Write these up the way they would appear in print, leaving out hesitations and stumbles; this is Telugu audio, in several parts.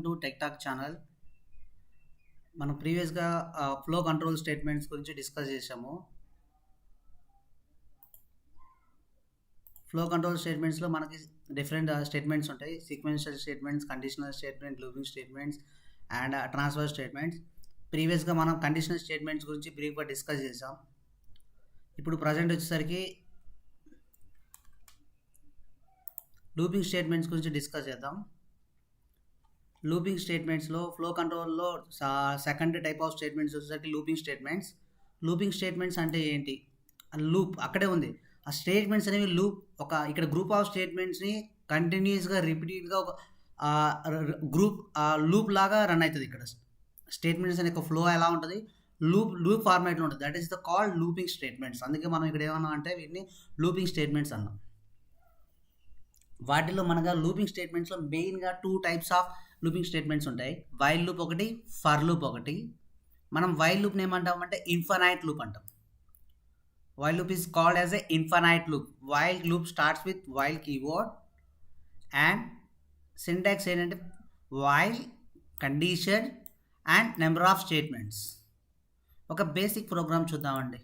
To tech talk channel. మనం ప్రీవియస్గా ఫ్లో కంట్రోల్ స్టేట్మెంట్స్ గురించి డిస్కస్ చేసాము. ఫ్లో కంట్రోల్ స్టేట్మెంట్స్లో మనకి డిఫరెంట్ స్టేట్మెంట్స్ ఉంటాయి. Sequential statements, conditional statement, looping statements and transfer statements. ప్రీవియస్గా మనం కండిషనల్ స్టేట్మెంట్స్ గురించి బ్రీఫ్గా డిస్కస్ చేసాం. ఇప్పుడు ప్రజెంట్ వచ్చేసరికి లూపింగ్ స్టేట్మెంట్స్ గురించి డిస్కస్ చేద్దాం. లూపింగ్ స్టేట్మెంట్స్లో ఫ్లో కంట్రోల్లో సెకండ్ టైప్ ఆఫ్ స్టేట్మెంట్స్ వచ్చేసరికి లూపింగ్ స్టేట్మెంట్స్. లూపింగ్ స్టేట్మెంట్స్ అంటే ఏంటి? లూప్ అక్కడే ఉంది. ఆ స్టేట్మెంట్స్ అనేవి లూప్ ఇక్కడ గ్రూప్ ఆఫ్ స్టేట్మెంట్స్ని కంటిన్యూస్గా రిపీటెడ్గా ఒక లూప్ లాగా రన్ అవుతుంది. ఇక్కడ స్టేట్మెంట్స్ అనే ఒక ఫ్లో ఎలా ఉంటుంది, లూప్ ఫార్మాట్లో ఉంటుంది. That is the called looping statements. అందుకే మనం ఇక్కడ ఏమన్నా అంటే వీటిని లూపింగ్ స్టేట్మెంట్స్ అన్నాం. వాటిలో మనగా లూపింగ్ స్టేట్మెంట్స్లో మెయిన్గా 2 టైప్స్ ఆఫ్ లూపింగ్ స్టేట్మెంట్స్ ఉంటాయి. వైల్ లూప్ ఒకటి, ఫర్ లూప్ ఒకటి. మనం వైల్ లూప్ని ఏమంటామంటే ఇన్ఫైనైట్ లూప్ అంటాం. While loop is called as a infinite loop. While loop starts with while keyword and syntax ఏంటంటే while, condition and number of statements. ఒక బేసిక్ ప్రోగ్రామ్ చూద్దామండి.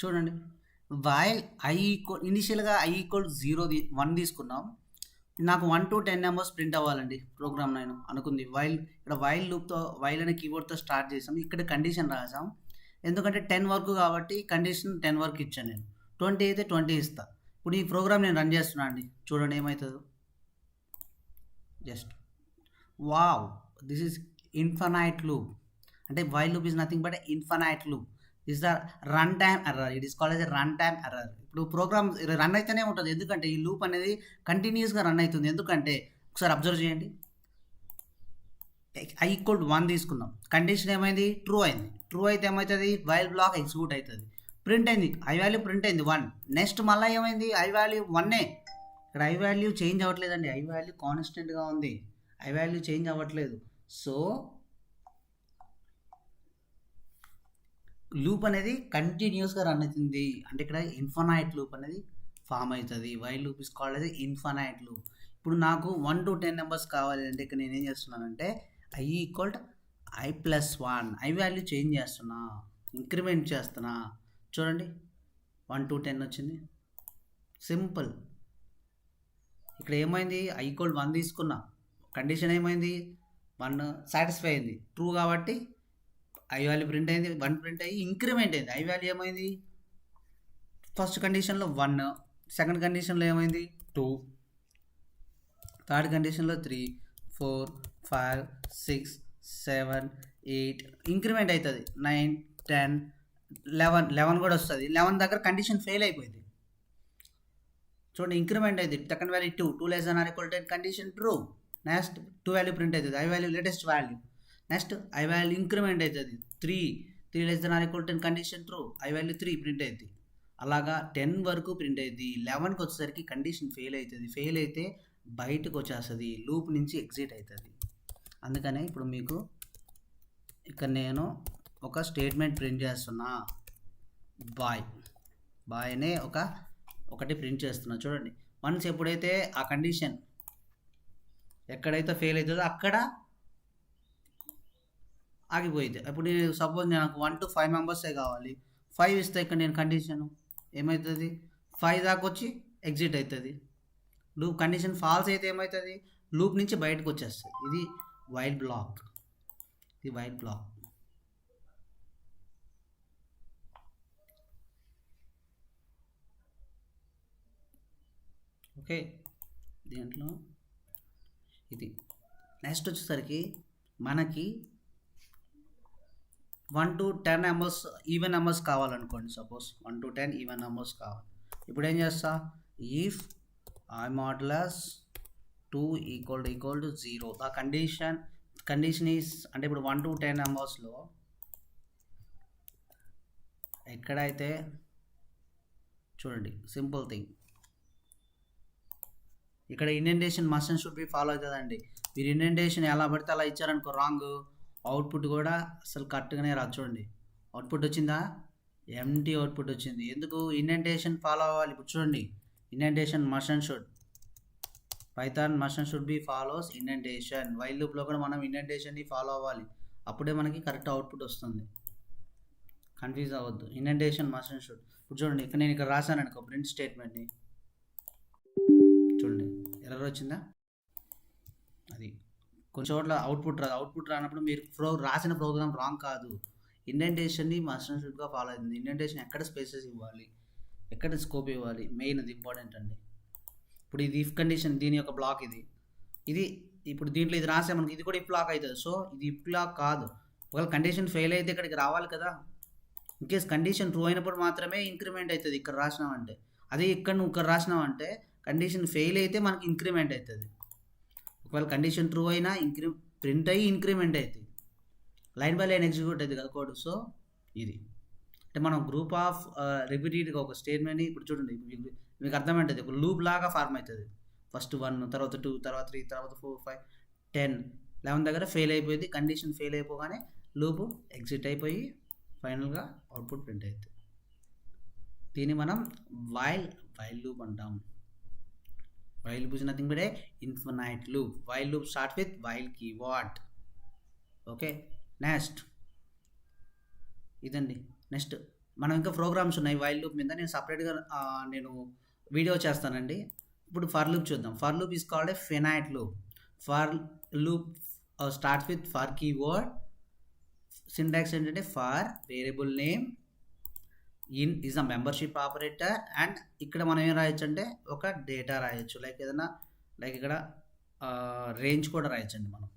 చూడండి, వైల్ ఇనిషియల్గా i=0 1 తీసుకున్నాం. నాకు 1 to 10 నెంబర్స్ ప్రింట్ అవ్వాలండి ప్రోగ్రామ్. నేను అనుకుంది ఇక్కడ వైల్ లూప్తో వైల్ అనే కీవర్డ్తో స్టార్ట్ చేసాం. ఇక్కడ కండిషన్ రాసాం, ఎందుకంటే 10 వరకు కాబట్టి కండిషన్ 10 వరకు ఇచ్చాను. నేను 20 అయితే 20 ఇస్తా. ఇప్పుడు ఈ ప్రోగ్రామ్ నేను రన్ చేస్తున్నాను అండి. చూడండి ఏమవుతుందో. Just wow, this is infinite loop. అంటే while loop is nothing but infinite loop. Is the run time error. It is called as a run time error. ఇప్పుడు ప్రోగ్రామ్ రన్ అయితేనే ఉంటుంది, ఎందుకంటే ఈ లూప్ అనేది కంటిన్యూస్గా రన్ అవుతుంది. ఎందుకంటే ఒకసారి అబ్జర్వ్ చేయండి, i=1 తీసుకున్నాం. కండిషన్ ఏమైంది? ట్రూ అయింది. ట్రూ అయితే ఏమవుతుంది? వైల్ బ్లాక్ ఎగ్జిక్యూట్ అవుతుంది. ప్రింట్ అయింది, ఐ వాల్యూ ప్రింట్ అయింది 1. నెక్స్ట్ మళ్ళీ ఏమైంది? I value 1. ఇక్కడ ఐ వాల్యూ చేంజ్ అవ్వట్లేదండి. ఐ వాల్యూ కాన్స్టెంట్గా ఉంది. ఐ వాల్యూ చేంజ్ అవ్వట్లేదు. సో లూప్ అనేది కంటిన్యూస్గా రన్ అవుతుంది. అంటే ఇక్కడ ఇన్ఫైనైట్ లూప్ అనేది ఫామ్ అవుతుంది. While loop is called as infinite loop. ఇప్పుడు నాకు 1 to 10 నెంబర్స్ కావాలి అంటే ఇక్కడ నేను ఏం చేస్తున్నానంటే i=i+1. ఐ వాల్యూ చేంజ్ చేస్తున్నా, ఇంక్రిమెంట్ చేస్తున్నా. చూడండి 1 to 10 వచ్చింది. సింపుల్. ఇక్కడ ఏమైంది? i=1 తీసుకున్నా. కండిషన్ ఏమైంది? 1 సాటిస్ఫై అయింది. ట్రూ కాబట్టి ఐ వాల్యూ ప్రింట్ అయింది, 1 ప్రింట్ అయ్యి ఇంక్రిమెంట్ అయింది. ఐ వాల్యూ ఏమైంది? ఫస్ట్ కండిషన్లో 1, సెకండ్ కండిషన్లో ఏమైంది? 2, థర్డ్ కండిషన్లో 3, 4, 5, 6, 7, 8 ఇంక్రిమెంట్ అవుతుంది. 9, 10, 11 కూడా వస్తుంది. 11 దగ్గర కండిషన్ ఫెయిల్ అయిపోయింది. చూడండి, ఇంక్రిమెంట్ అయింది. Second value 2 <= 10 condition true. Next 2 value print అవుతుంది. I value latest value. Next i value increment అవుతుంది. 3 <= 10 condition true. I value 3 print అవుతుంది. అలాగా 10 వరకు ప్రింట్ అవుతుంది. 11కి వచ్చేసరికి కండిషన్ ఫెయిల్ అవుతుంది. ఫెయిల్ అయితే బయటకు వచ్చేస్తుంది, లూప్ నుంచి ఎగ్జిట్ అవుతుంది. అందుకనే ఇప్పుడు మీకు ఇక్కడ నేను ఒక స్టేట్మెంట్ ప్రింట్ చేస్తున్నా. బాయ్ అనే ఒకటి ప్రింట్ చేస్తున్నా. చూడండి, వన్స్ ఎప్పుడైతే ఆ కండిషన్ ఎక్కడైతే ఫెయిల్ అవుతుందో అక్కడ ఆగిపోయింది. ఇప్పుడు నేను సపోజ్ నాకు 1 to 5 మెంబర్సే కావాలి. 5 ఇస్తే ఇక్కడ నేను కండిషన్ ఏమవుతుంది? 5 దాకా వచ్చి ఎగ్జిట్ అవుతుంది. లూప్ కండిషన్ ఫాల్స్ అయితే ఏమవుతుంది? లూప్ నుంచి బయటకు వచ్చేస్తుంది. ఇది వైల్ బ్లాక్. ఓకే, దీంట్లో ఇది. నెక్స్ట్ వచ్చేసరికి మనకి 1 to 10 నెంబర్స్ ఈవెన్ నెంబర్స్ కావాలనుకోండి. సపోజ్ 1 to 10 ఈవెన్ నెంబర్స్ కావాలి. ఇప్పుడు ఏం చేస్తా? If i mod 2 equal to 0. The condition is అంటే ఇప్పుడు 1 to 10 నెంబర్స్లో ఎక్కడైతే చూడండి సింపుల్ థింగ్ ఇక్కడ indentation must and should be follow అవుతుందండి. మీరు ఇండెంటేషన్ ఎలా పడితే అలా ఇచ్చారనుకో రాంగ్, అవుట్పుట్ కూడా అసలు కరెక్ట్గానే రాదు. చూడండి అవుట్పుట్ వచ్చిందా, ఎంటీ అవుట్పుట్ వచ్చింది. ఎందుకు? ఇండెంటేషన్ ఫాలో అవ్వాలి. ఇప్పుడు చూడండి indentation must and should, Python must and should B follows indentation. While లూప్లో కూడా మనం ఇండెంటేషన్ని ఫాలో అవ్వాలి, అప్పుడే మనకి కరెక్ట్ అవుట్పుట్ వస్తుంది. కన్ఫ్యూజ్ అవ్వద్దు, ఇండెంటేషన్ మస్ట్ అండ్ షుడ్. ఇప్పుడు చూడండి ఇక్కడ నేను ఇక్కడ రాశాను అనుకో ప్రింట్ స్టేట్మెంట్ని, చూడండి ఎర్రర్ వచ్చిందా, అది కొన్ని చోట్ల అవుట్పుట్ రాదు. అవుట్పుట్ రానప్పుడు మీరు రాసిన ప్రోగ్రామ్ రాంగ్ కాదు, ఇండెంటేషన్ని మస్ట్ అండ్ షుడ్గా ఫాలో అవుతుంది. ఇండెంటేషన్ ఎక్కడ స్పేసెస్ ఇవ్వాలి, ఎక్కడ స్కోప్ ఇవ్వాలి, మెయిన్ అది ఇంపార్టెంట్ అండి. ఇప్పుడు ఇది ఇఫ్ కండిషన్, దీని యొక్క బ్లాక్ ఇది ఇప్పుడు దీంట్లో ఇది రాసామనుకో ఇది కూడా ఇఫ్ బ్లాక్ అవుతుంది. సో ఇది ఇఫ్ బ్లాక్ కాదు, ఒకవేళ కండిషన్ ఫెయిల్ అయితే ఇక్కడికి రావాలి కదా. ఇన్కేస్ కండిషన్ ట్రూ అయినప్పుడు మాత్రమే ఇంక్రిమెంట్ అవుతుంది ఇక్కడ రాసినామంటే. అదే ఇక్కడ నువ్వు ఇక్కడ రాసినావంటే కండిషన్ ఫెయిల్ అయితే మనకి ఇంక్రిమెంట్ అవుతుంది. ఒకవేళ కండిషన్ ట్రూ అయినా ప్రింట్ అయ్యి ఇంక్రిమెంట్ అవుతుంది, లైన్ బై లైన్ ఎగ్జిక్యూట్ అవుతుంది కదా కోడ్. సో ఇది అంటే మనం గ్రూప్ ఆఫ్ రిపీటెడ్గా ఒక స్టేట్మెంట్ని ఇప్పుడు చూడండి మీకు అర్థమవుతుంది, ఒక లూప్ లాగా ఫార్మ్ అవుతుంది. ఫస్ట్ 1, తర్వాత 2, తర్వాత 3, తర్వాత 4, 5, 10, 11 దగ్గర ఫెయిల్ అయిపోయింది. కండిషన్ ఫెయిల్ అయిపోగానే లూప్ ఎగ్జిట్ అయిపోయి ఫైనల్గా అవుట్పుట్ ప్రింట్ అవుతుంది. దీన్ని మనం వైల్ లూప్ అంటాం. While loop is nothing but A infinite loop. While loop start with while keyword. Okay, next ఇదండి. నెక్స్ట్ మనం ఇంకా ప్రోగ్రామ్స్ ఉన్నాయి వైల్ లూప్ మీద, నేను సపరేట్గా నేను వీడియో చేస్తానండి. ఇప్పుడు ఫర్ లూప్ చూద్దాం. For loop is called a finite loop. For loop starts with for keyword. Syntax ఏంటంటే for variable name in is a membership operator. And ఇక్కడ మనం ఏం రాయొచ్చు అంటే ఒక డేటా రాయొచ్చు, లైక్ ఏదైనా లైక్ ఇక్కడ రేంజ్ కూడా రాయొచ్చండి. మనం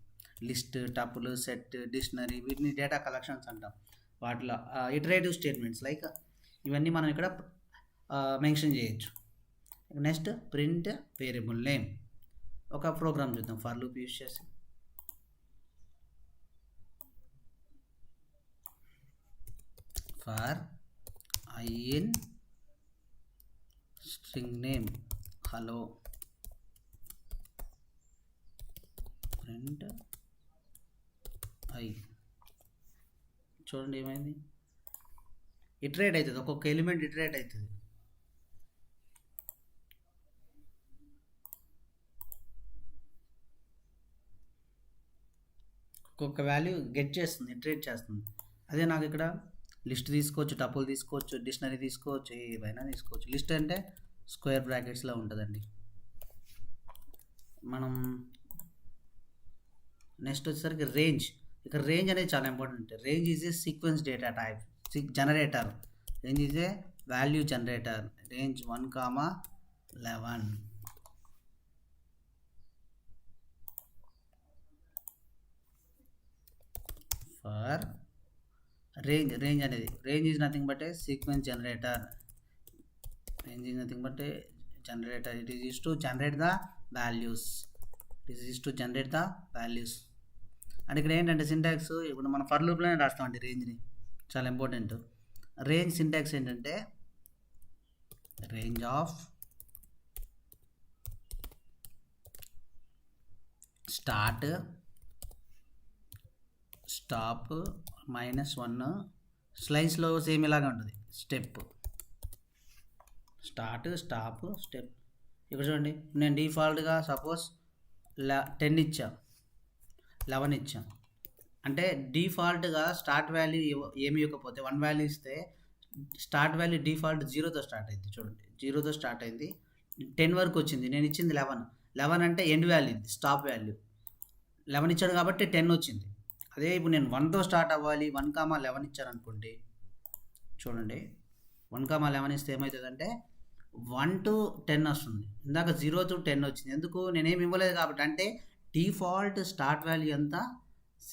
లిస్ట్, టపుల్, సెట్, డిక్షనరీ వీటిని డేటా కలెక్షన్స్ అంటాం. వాటిలో ఇటరేటివ్ స్టేట్మెంట్స్ లైక్ ఇవన్నీ మనం ఇక్కడ మెన్షన్ చేయొచ్చు. Next print variable name. ఒక ప్రోగ్రామ్ చూద్దాం ఫర్ లూప్ యూజ్ చేసి. For I in string name hello print I. చూడండి ఏమైంది, ఇటరేట్ అవుతుంది, ఒక్కొక్క ఎలిమెంట్ ఇటరేట్ అవుతుంది. ఒక్కొక్క వాల్యూ గెట్ చేస్తుంది, ఇటరేట్ చేస్తుంది. అదే నాకు ఇక్కడ లిస్ట్ తీసుకోవచ్చు, టపుల్ తీసుకోవచ్చు, డిక్షనరీ తీసుకోవచ్చు, ఏవైనా తీసుకోవచ్చు. లిస్ట్ అంటే స్క్వేర్ బ్రాకెట్స్లో ఉంటుందండి. మనం నెక్స్ట్ వచ్చేసరికి రేంజ్. ఇక్కడ రేంజ్ అనేది చాలా important. Range is a sequence data type generator. Range is a value generator. Range 1,11. For range అనేది range is nothing but a sequence generator. Range is nothing but a generator. It is use to generate the values. And ఇక్కడ ఏంటంటే సింటాక్స్ ఇప్పుడు మనం ఫర్ లూప్లోనే రాస్తామండి రేంజ్ని, చాలా ఇంపార్టెంట్. రేంజ్ సింటాక్స్ ఏంటంటే రేంజ్ ఆఫ్ స్టార్ట్, స్టాప్, -1. స్లైస్లో సేమ్ ఇలాగే ఉంటుంది. Step, start, stop, step. ఇక్కడ చూడండి నేను డిఫాల్ట్గా సపోజ్ 10 ఇచ్చా, 11 ఇచ్చా. అంటే డిఫాల్ట్గా స్టార్ట్ వాల్యూ ఏమి ఇవ్వకపోతే 1 వాల్యూ ఇస్తే స్టార్ట్ వాల్యూ డిఫాల్ట్ 0తో స్టార్ట్ అయింది. చూడండి 0తో స్టార్ట్ అయింది, 10 వరకు వచ్చింది. నేను ఇచ్చింది 11 అంటే ఎండ్ వాల్యూ, స్టాప్ వాల్యూ. 11 ఇచ్చాడు కాబట్టి 10 వచ్చింది. అదే ఇప్పుడు నేను 1తో స్టార్ట్ అవ్వాలి, 1,11 ఇచ్చారనుకోండి. చూడండి 1,11 ఇస్తే ఏమవుతుందంటే 1 to 10 వస్తుంది. ఇందాక 0 to 10 వచ్చింది. ఎందుకు? నేనేమి ఇవ్వలేదు కాబట్టి. అంటే డిఫాల్ట్ స్టార్ట్ వాల్యూ ఎంత?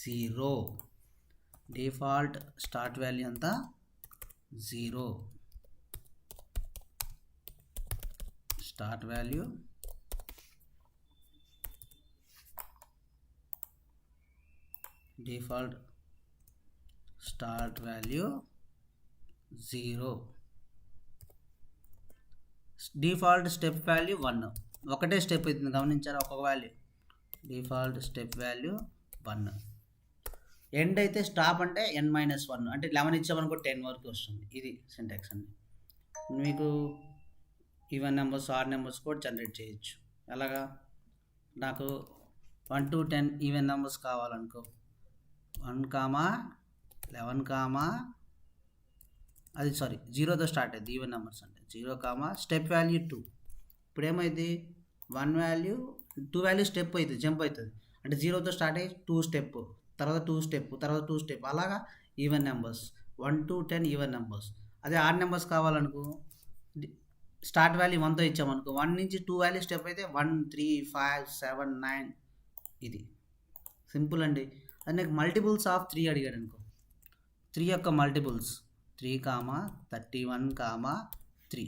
0. డిఫాల్ట్ స్టార్ట్ వాల్యూ ఎంత? 0. Start value default start value 0, default step value 1. ఒకటే స్టెప్ అవుతుంది, గమనించారా? ఒక్కొక్క value. Default step value 1. End అయితే స్టాప్ అంటే n-1, అంటే 11 ఇచ్చామనుకో 10 వరకు వస్తుంది. ఇది సింటాక్స్ అండి. మీకు ఈవెన్ నెంబర్స్, ఆడ్ నెంబర్స్ కూడా జనరేట్ చేయొచ్చు. అలాగా నాకు 1 to 10 ఈవెన్ నెంబర్స్ కావాలనుకో, 1, 11, అది 0తో స్టార్ట్ అయింది ఈవెన్ నెంబర్స్ అంటే 0, స్టెప్ వాల్యూ 2. ఇప్పుడు ఏమైంది? 1 వాల్యూ 2 వాల్యూ స్టెప్ అవుతుంది, జంప్ అవుతుంది. అంటే 0తో స్టార్ట్ అయ్యి 2 స్టెప్, తర్వాత 2 స్టెప్, తర్వాత 2 స్టెప్, అలాగా even numbers 1 to 10 even numbers. అదే ఆడ్ నెంబర్స్ కావాలనుకో, స్టార్ట్ వాల్యూ 1తో ఇచ్చామనుకో, 1 నుంచి 2 వాల్యూ స్టెప్ అయితే 1, 3, 5, 7, 9. ఇది సింపుల్ అండి. అది నాకు మల్టిపుల్స్ ఆఫ్ 3 అడిగాడు అనుకో, 3 యొక్క మల్టిపుల్స్ 3, 31, 3.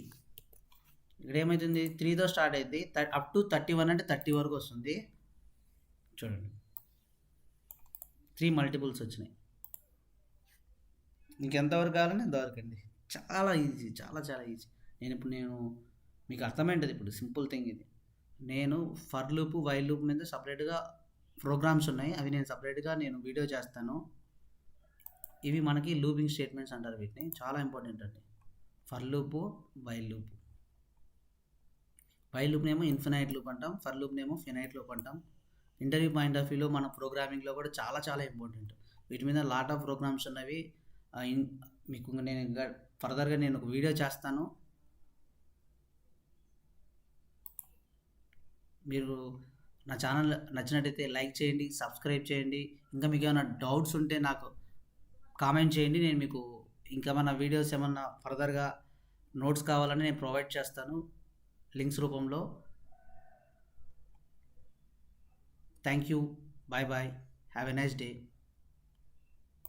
ఇక్కడ ఏమవుతుంది? 3తో స్టార్ట్ అయింది, అప్ టు 31 అంటే 30 వరకు వస్తుంది. చూడండి, 3 మల్టిపుల్స్ వచ్చినాయి. ఇంకెంతవరకు కావాలని అంతవరకు అండి. చాలా ఈజీ, చాలా చాలా ఈజీ. నేను మీకు అర్థమైంటుంది ఇప్పుడు. సింపుల్ థింగ్ ఇది. నేను ఫర్ లూప్, వైల్ లూప్ మీద సపరేట్గా ప్రోగ్రామ్స్ ఉన్నాయి, అవి నేను సపరేట్గా వీడియో చేస్తాను. ఇవి మనకి లూపింగ్ స్టేట్మెంట్స్ అంటారు, వీటిని. చాలా ఇంపార్టెంట్ అండి. For loop, while loop. While లూప్నేమో ఇన్ఫినైట్ లూప్ అంటాం, ఫర్ లూప్నేమో ఫినైట్ లూప్ అంటాం. ఇంటర్వ్యూ పాయింట్ ఆఫ్ వ్యూలో మన ప్రోగ్రామింగ్లో కూడా చాలా చాలా ఇంపార్టెంట్. వీటి మీద లాట్ ఆఫ్ ప్రోగ్రామ్స్ ఉన్నవి. మీకు నేను ఫర్దర్గా ఒక వీడియో చేస్తాను. మీరు నా ఛానల్ నచ్చినట్టయితే లైక్ చేయండి, సబ్స్క్రైబ్ చేయండి. ఇంకా మీకు ఏమైనా డౌట్స్ ఉంటే నాకు కామెంట్ చేయండి. నేను మీకు ఇంకేమైనా వీడియోస్ ఏమన్నా ఫర్దర్గా నోట్స్ కావాలని నేను ప్రొవైడ్ చేస్తాను లింక్స్ రూపంలో. Thank you. Bye bye. Have a nice day.